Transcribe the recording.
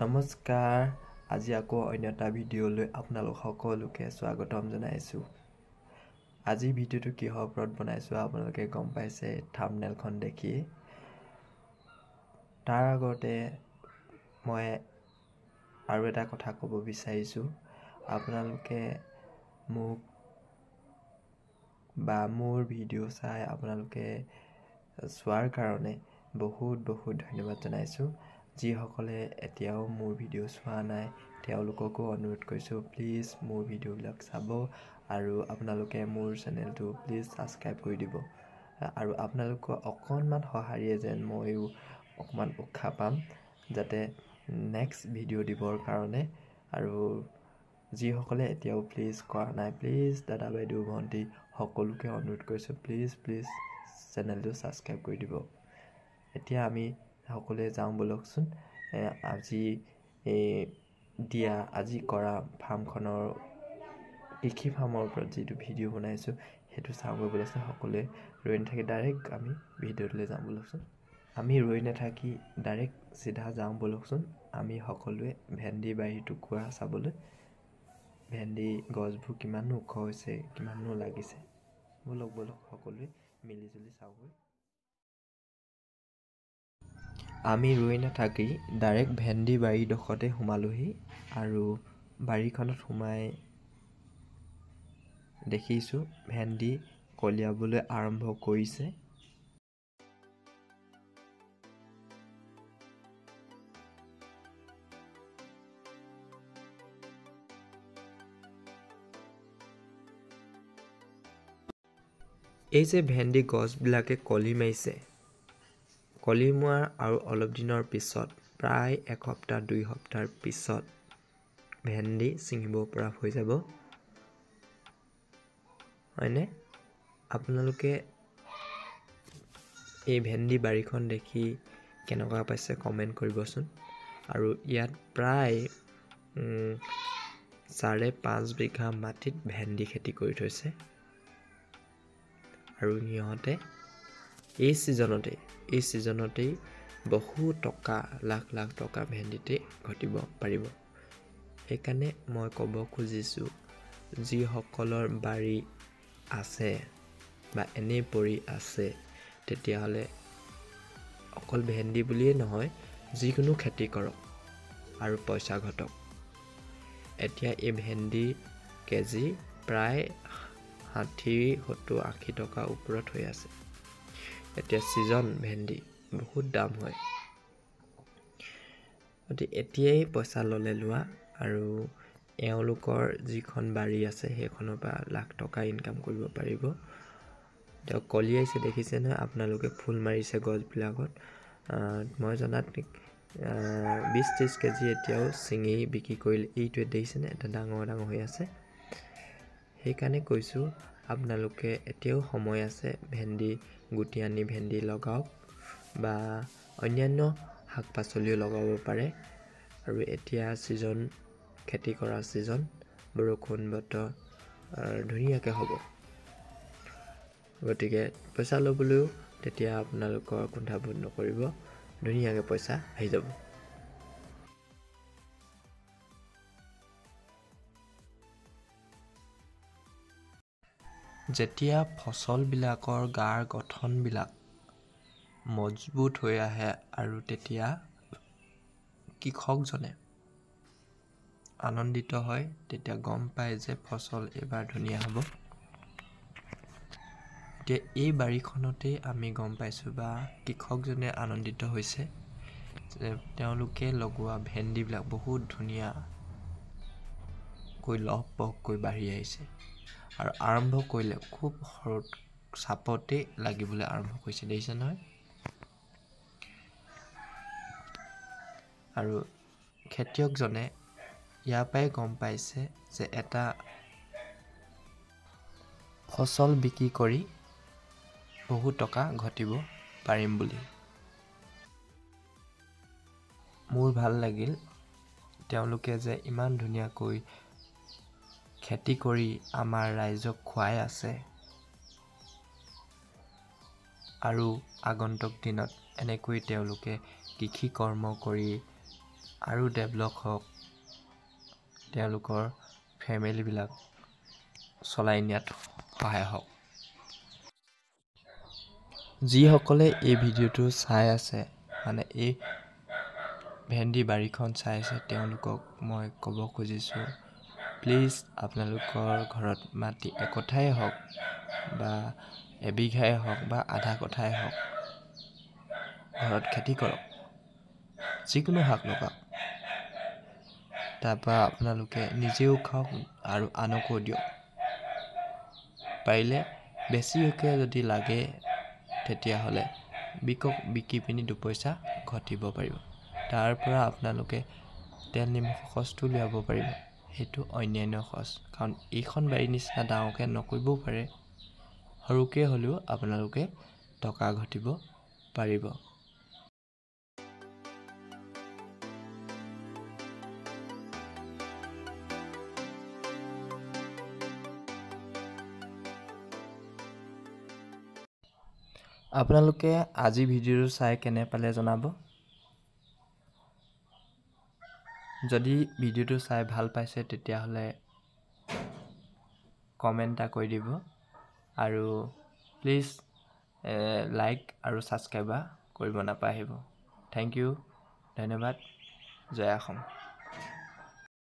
নমস্কাৰ আজি আকৌ অন্য এটা ভিডিঅ'লৈ আপোনালোক সকলোকে স্বাগতম জনাইছোঁ। আজি ভিডিঅ'টো কিহৰ ওপৰত বনাইছোঁ আপোনালোকে গম পাইছে থাম্বনেইলখন দেখি। তাৰ আগতে মই আৰু এটা কথা ক'ব বিচাৰিছোঁ। আপোনালোকে মোক বা মোৰ ভিডিঅ' চাই আপোনালোকে চোৱাৰ কাৰণে বহুত ধন্যবাদ জনাইছোঁ। যিসকলে এতিয়াও মোৰ ভিডিঅ' চোৱা নাই তেওঁলোককো অনুৰোধ কৰিছোঁ, প্লিজ মোৰ ভিডিঅ'বিলাক চাব আৰু আপোনালোকে মোৰ চেনেলটো প্লিজ ছাবস্ক্ৰাইব কৰি দিব। আৰু আপোনালোকৰ অকণমান সঁহাৰিয়ে যেন ময়ো অকণমান উৎসাহ পাম যাতে নেক্সট ভিডিঅ' দিবৰ কাৰণে। আৰু যিসকলে এতিয়াও প্লিজ কৰা নাই, প্লিজ দাদা বাইদেউ ভণ্টি সকলোকে অনুৰোধ কৰিছোঁ, প্লিজ চেনেলটো ছাবস্ক্ৰাইব কৰি দিব। এতিয়া আমি সকলোৱে যাওঁ ব'লকচোন। আজি কৰা ফাৰ্মখনৰ কৃষি ফাৰ্মৰ ওপৰত যিটো ভিডিঅ' বনাইছোঁ সেইটো চাওঁ ব'লকচোন। সকলোৱে ৰৈ নাথাকি ডাইৰেক্ট আমি ভিডিঅ'টোলৈ যাওঁ ব'লকচোন। আমি ৰৈ নাথাকি ডাইৰেক্ট চিধা যাওঁ ব'লকচোন। আমি সকলোৱে ভেন্দি বাৰীৰ টুকুৰা চাবলৈ। ভেন্দি গছবোৰ কিমানো ওখ হৈছে, কিমানো লাগিছে, ব'লক সকলোৱে মিলিজুলি চাওঁগৈ। আমি ৰৈ নাথাকি ডাইৰেক্ট ভেন্দি বাৰীডোখৰতে সোমালোহি আৰু বাৰীখনত সোমাই দেখিছোঁ ভেন্দি কলিয়াবলৈ আৰম্ভ কৰিছে। এই যে ভেন্দি গছবিলাকে কলি মাৰিছে, কলি মৰাৰ আৰু অলপ দিনৰ পিছত প্ৰায় এসপ্তাহ 2 সপ্তাহৰ পিছত ভেন্দি ছিঙিব পৰা হৈ যাব, হয়নে? আপোনালোকে এই ভেন্দি বাৰীখন দেখি কেনেকুৱা পাইছে কমেণ্ট কৰিবচোন। আৰু ইয়াত প্ৰায় 5.5 বিঘা মাটিত ভেন্দি খেতি কৰি থৈছে। আৰু সিহঁতে এই ছিজনতেই বহু টকা, লাখ টকা ভেন্দিতে ঘটিব পাৰিব। সেইকাৰণে মই ক'ব খুজিছোঁ, যিসকলৰ বাৰী আছে বা এনেই পৰি আছে তেতিয়াহ'লে অকল ভেন্দি বুলিয়েই নহয়, যিকোনো খেতি কৰক আৰু পইচা ঘটক। এতিয়া এই ভেন্দি কেজি প্ৰায় 60-70-80 টকা ওপৰত হৈ আছে। এতিয়া ছিজন ভেন্দি বহুত দাম হয়। গতিকে এতিয়াই পইচা ল'লে লোৱা আৰু এওঁলোকৰ যিখন বাৰী আছে সেইখনৰ পৰা লাখ টকা ইনকাম কৰিব পাৰিব। তেওঁ কলিয়াইছে দেখিছে নহয় আপোনালোকে, ফুল মাৰিছে গছবিলাকত। মই জনাত 20-30 কেজি এতিয়াও ছিঙি বিক্ৰী কৰিলে। এইটোৱে দেখিছেনে এটা ডাঙৰ হৈ আছে। সেইকাৰণে কৈছোঁ আপোনালোকে এতিয়াও সময় আছে, ভেন্দি গুটি আনি ভেন্দি লগাওক বা অন্যান্য শাক পাচলিও লগাব পাৰে। আৰু এতিয়া ছিজন, খেতি কৰা ছিজন, বৰষুণ বতৰ ধুনীয়াকৈ হ'ব। গতিকে পইচা ল'বলৈও তেতিয়া আপোনালোকৰ কুণ্ঠাবোধ নকৰিব, ধুনীয়াকৈ পইচা আহি যাব। যেতিয়া ফচলবিলাকৰ গাৰ গঠনবিলাক মজবুত হৈ আহে আৰু তেতিয়া কৃষকজনে আনন্দিত হয়, তেতিয়া গম পায় যে ফচল এইবাৰ ধুনীয়া হ'ব। এতিয়া এই বাৰীখনতেই আমি গম পাইছোঁ বা কৃষকজনে আনন্দিত হৈছে যে তেওঁলোকে লগোৱা ভেন্দিবিলাক বহুত ধুনীয়াকৈ লহপহকৈ বাঢ়ি আহিছে। আৰু আৰম্ভ কৰিলে খুব সৰু চাপতেই লাগিবলৈ আৰম্ভ কৰিছে, দেখিছে নহয়? আৰু খেতিয়কজনে ইয়াৰ পৰাই গম পাইছে যে এটা ফচল বিক্ৰী কৰি বহু টকা ঘটিব পাৰিম বুলি। মোৰ ভাল লাগিল তেওঁলোকে যে ইমান ধুনীয়াকৈ খেতি কৰি আমাৰ ৰাইজক খুৱাই আছে আৰু আগন্তুক দিনত এনেকৈ তেওঁলোকে কৃষি কৰ্ম কৰি আৰু ডেভেলপ হওক, তেওঁলোকৰ ফেমিলিবিলাক চলাই নিয়াত সহায় হওক। যিসকলে এই ভিডিঅ'টো চাই আছে, মানে এই ভেন্দি বাৰীখন চাই আছে, তেওঁলোকক মই ক'ব খুজিছোঁ, প্লিজ আপোনালোকৰ ঘৰত মাটি একঠাই হওক বা এবিঘাই হওক বা আধা কঠাই হওক, ঘৰত খেতি কৰক, যিকোনো শাক লগাওক। তাৰপৰা আপোনালোকে নিজেও খাওক আৰু আনকো দিয়ক। পাৰিলে বেছিকৈ যদি লাগে তেতিয়াহ'লে বিকক, বিকি পিনি দুপইচা ঘটিব পাৰিব। তাৰ পৰা আপোনালোকে তেল নিমখ খৰচটো উলিয়াব পাৰিব। সেইটো অন্যান্য খৰচ, কাৰণ এইখন বাৰীৰ নিচিনা ডাঙৰকৈ নকৰিবও পাৰে। সৰুকৈ হ'লেও আপোনালোকে টকা ঘটিব পাৰিব। আপোনালোকে আজি ভিডিঅ'টো চাই কেনে পালে জনাব। যদি ভিডিঅ'টো চাই ভাল পাইছে তেতিয়াহ'লে কমেণ্ট এটা কৰি দিব আৰু প্লিজ লাইক আৰু ছাবস্ক্ৰাইব কৰিব নাপাহৰিব। থেংক ইউ, ধন্যবাদ, জয় অসম।